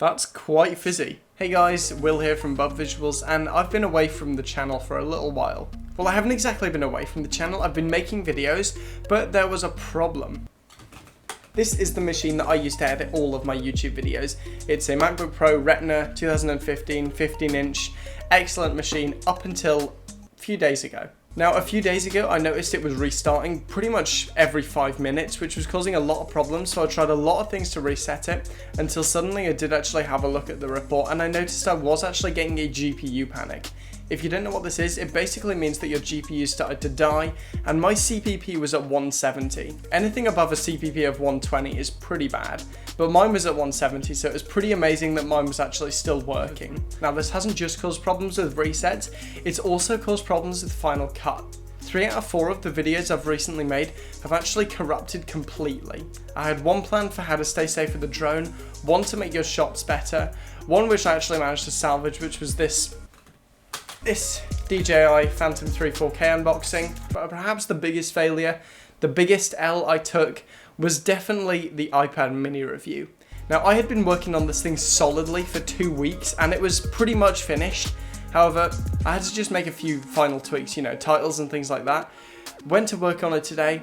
That's quite fizzy. Hey guys, Will here from BubVisuals, and I've been away from the channel for a little while. Well, I haven't exactly been away from the channel, I've been making videos, but there was a problem. This is the machine that I use to edit all of my YouTube videos. It's a MacBook Pro Retina 2015 15-inch, excellent machine up until a few days ago. Now, a few days ago, I noticed it was restarting pretty much every 5 minutes, which was causing a lot of problems, so I tried a lot of things to reset it, until suddenly I did actually have a look at the report, and I noticed I was actually getting a GPU panic. If you don't know what this is, it basically means that your GPU started to die, and my CPP was at 170. Anything above a CPP of 120 is pretty bad, but mine was at 170, so it was pretty amazing that mine was actually still working. Now, this hasn't just caused problems with resets, it's also caused problems with Final Cut. 3 out of 4 of the videos I've recently made have actually corrupted completely. I had one plan for how to stay safe with the drone, one to make your shots better, one which I actually managed to salvage, which was this DJI Phantom 3 4K unboxing, but perhaps the biggest failure, the biggest L I took, was definitely the iPad mini review. Now, I had been working on this thing solidly for 2 weeks and it was pretty much finished. However, I had to just make a few final tweaks, you know, titles and things like that. Went to work on it today.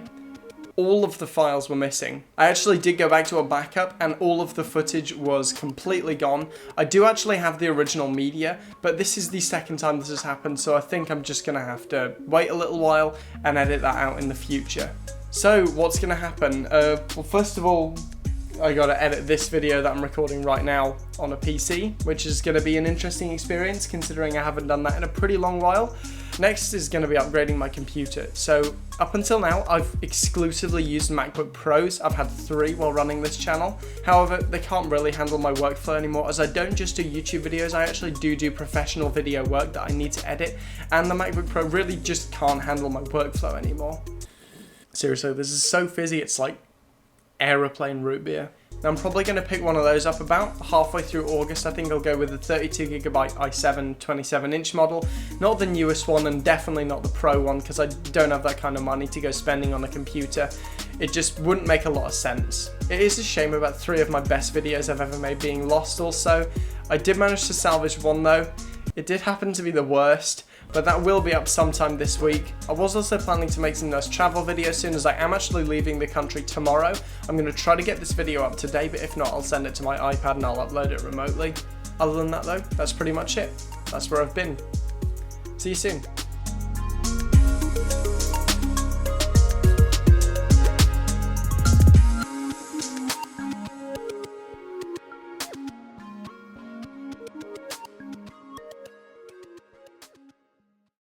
All of the files were missing. I actually did go back to a backup and all of the footage was completely gone. I do actually have the original media, but this is the second time this has happened, so I think I'm just gonna have to wait a little while and edit that out in the future. So what's gonna happen? Well, first of all, I gotta edit this video that I'm recording right now on a PC, which is gonna be an interesting experience considering I haven't done that in a pretty long while. Next is going to be upgrading my computer. So up until now, I've exclusively used MacBook Pros. I've had 3 while running this channel. However, they can't really handle my workflow anymore, as I don't just do YouTube videos, I actually do professional video work that I need to edit, and the MacBook Pro really just can't handle my workflow anymore. Seriously, this is so fizzy, it's like aeroplane root beer. Now, I'm probably going to pick one of those up about halfway through August. I think I'll go with the 32GB i7 27-inch model. Not the newest one, and definitely not the Pro one, because I don't have that kind of money to go spending on a computer. It just wouldn't make a lot of sense. It is a shame about 3 of my best videos I've ever made being lost also. I did manage to salvage one though. It did happen to be the worst, but that will be up sometime this week. I was also planning to make some nice travel videos soon, as I am actually leaving the country tomorrow. I'm going to try to get this video up today, but if not, I'll send it to my iPad and I'll upload it remotely. Other than that though, that's pretty much it. That's where I've been. See you soon.